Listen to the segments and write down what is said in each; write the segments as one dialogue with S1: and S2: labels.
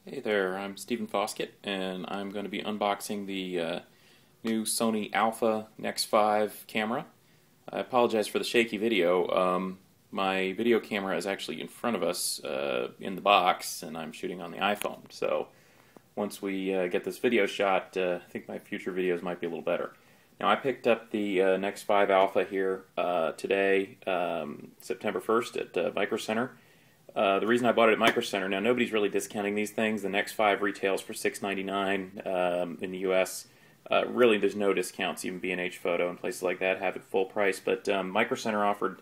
S1: Hey there, I'm Stephen Foskett, and I'm going to be unboxing the new Sony Alpha NEX-5 camera. I apologize for the shaky video. My video camera is actually in front of us in the box, and I'm shooting on the iPhone. So once we get this video shot, I think my future videos might be a little better. Now, I picked up the NEX-5 Alpha here today, September 1st at Micro Center. The reason I bought it at Micro Center, now nobody's really discounting these things. The NEX-5 retails for $6.99 in the US. Really, there's no discounts. Even B&H Photo and places like that have it full price. But Micro Center offered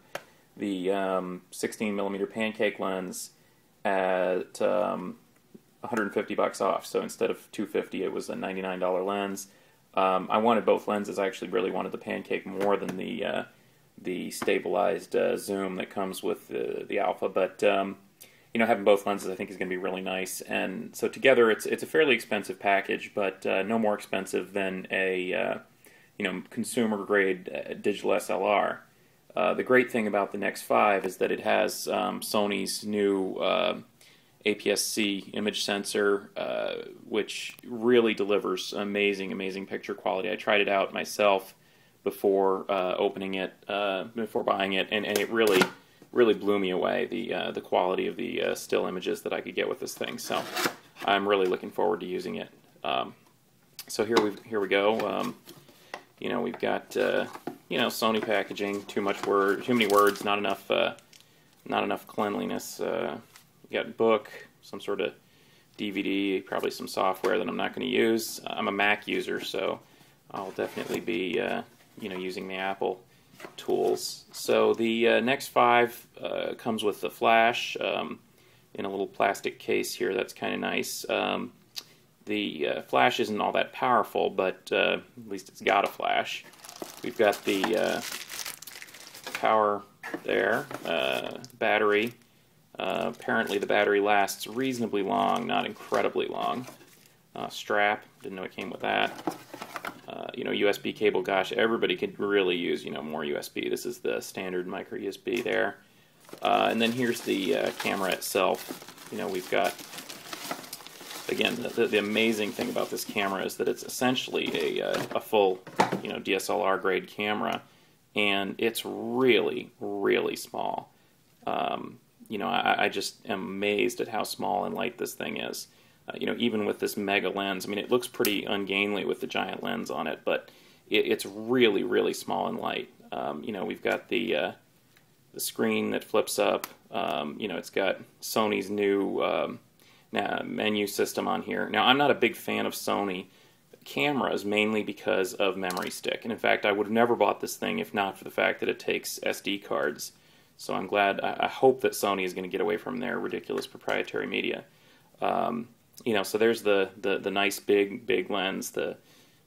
S1: the 16mm pancake lens at $150 off. So instead of $250, it was a $99 lens. I wanted both lenses. I actually really wanted the pancake more than the stabilized zoom that comes with the Alpha, but you know, having both lenses I think is going to be really nice. And so together it's a fairly expensive package, but no more expensive than a you know, consumer grade digital SLR. The great thing about the NEX-5 is that it has Sony's new APS-C image sensor, which really delivers amazing picture quality. I tried it out myself before opening it, before buying it, and it really blew me away, the quality of the still images that I could get with this thing. So I'm really looking forward to using it. So here we go. You know, we've got you know, Sony packaging, too many words, not enough cleanliness. We got book, some sort of DVD, probably some software that I'm not going to use. I'm a Mac user, so I'll definitely be you know, using the Apple tools. So the NEX-5 comes with the flash in a little plastic case here. That's kind of nice. The flash isn't all that powerful, but at least it's got a flash. We've got the power there, battery. Apparently the battery lasts reasonably long, not incredibly long. Strap, didn't know it came with that. You know, USB cable, gosh, everybody could really use, you know, more USB. This is the standard micro USB there. And then here's the camera itself. You know, we've got, again, the amazing thing about this camera is that it's essentially a full, you know, DSLR grade camera, and it's really small. You know, I just am amazed at how small and light this thing is. You know, even with this mega lens, I mean, it looks pretty ungainly with the giant lens on it, but it's really small and light. You know, we've got the screen that flips up. You know, it's got Sony's new menu system on here. Now, I'm not a big fan of Sony cameras, mainly because of memory stick. And in fact, I would have never bought this thing if not for the fact that it takes SD cards. So I'm glad, I hope that Sony is going to get away from their ridiculous proprietary media. You know, so there's the nice big lens, the,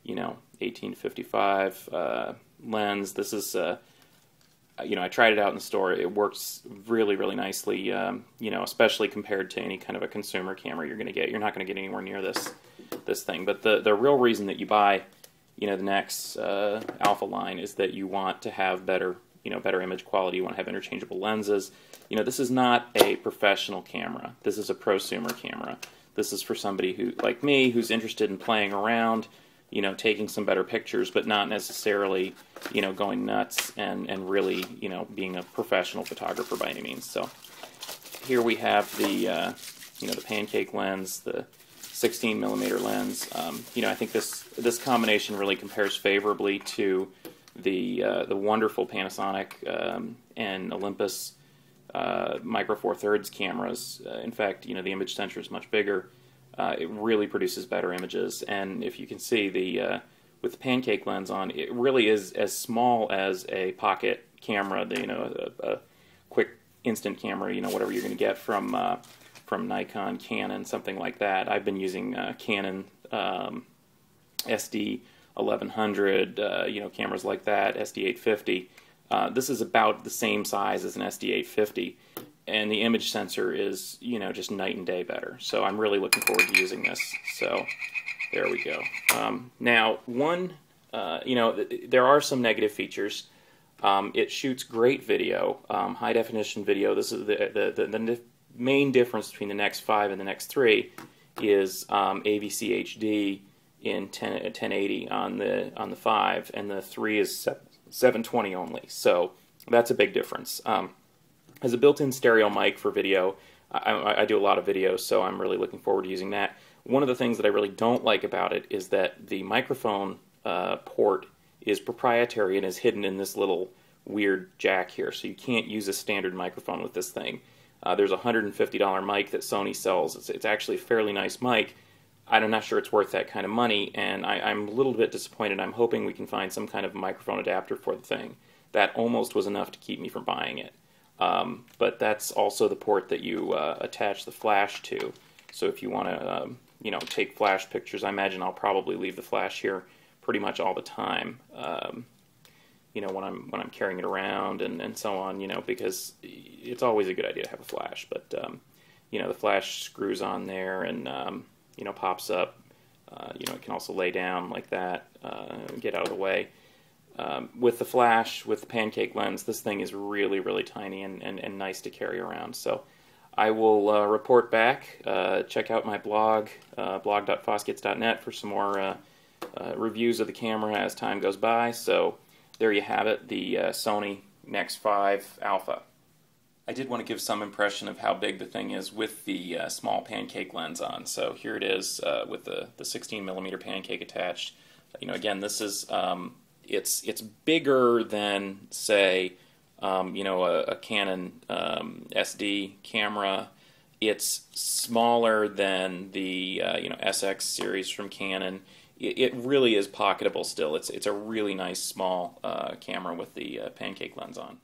S1: you know, 1855 lens. This is, you know, I tried it out in the store. It works really nicely, you know, especially compared to any kind of a consumer camera you're going to get. You're not going to get anywhere near this thing. But the real reason that you buy, you know, the Nex Alpha line is that you want to have better image quality. You want to have interchangeable lenses. You know, this is not a professional camera. This is a prosumer camera. This is for somebody who, like me, who's interested in playing around, you know, taking some better pictures, but not necessarily, you know, going nuts and really, you know, being a professional photographer by any means. So here we have the, you know, the pancake lens, the 16mm lens. You know, I think this combination really compares favorably to the wonderful Panasonic and Olympus Micro Four Thirds cameras. In fact, you know, the image sensor is much bigger. It really produces better images, and if you can see with the pancake lens on, it really is as small as a pocket camera. You know, a quick instant camera. You know, whatever you're going to get from Nikon, Canon, something like that. I've been using Canon SD 1100, you know, cameras like that, SD 850. This is about the same size as an SD 850, and the image sensor is, you know, just night and day better. So I'm really looking forward to using this. So there we go. Now, you know, there are some negative features. It shoots great video, high definition video. This is the main difference between the NEX-5 and the NEX-3 is AVC HD in 1080 on the 5, and the 3 is 720 only. So that's a big difference. As a built-in stereo mic for video, I do a lot of videos, so I'm really looking forward to using that. One of the things that I really don't like about it is that the microphone port is proprietary and is hidden in this little weird jack here, so you can't use a standard microphone with this thing. There's a $150 mic that Sony sells. It's actually a fairly nice mic. I'm not sure it's worth that kind of money, and I'm a little bit disappointed. I'm hoping we can find some kind of microphone adapter for the thing. That almost was enough to keep me from buying it. But that's also the port that you attach the flash to. So if you want to, take flash pictures, I imagine I'll probably leave the flash here pretty much all the time. When I'm carrying it around and so on, because it's always a good idea to have a flash. But the flash screws on there and pops up. It can also lay down like that, get out of the way. With the flash, with the pancake lens, this thing is really, really tiny and nice to carry around. So I will report back. Check out my blog, blog.foskits.net, for some more reviews of the camera as time goes by. So there you have it, the Sony NEX-5 Alpha. I did want to give some impression of how big the thing is with the small pancake lens on. So here it is with the 16mm pancake attached. Again, this is it's bigger than, say, a Canon SD camera. It's smaller than the SX series from Canon. It really is pocketable still. It's a really nice small camera with the pancake lens on.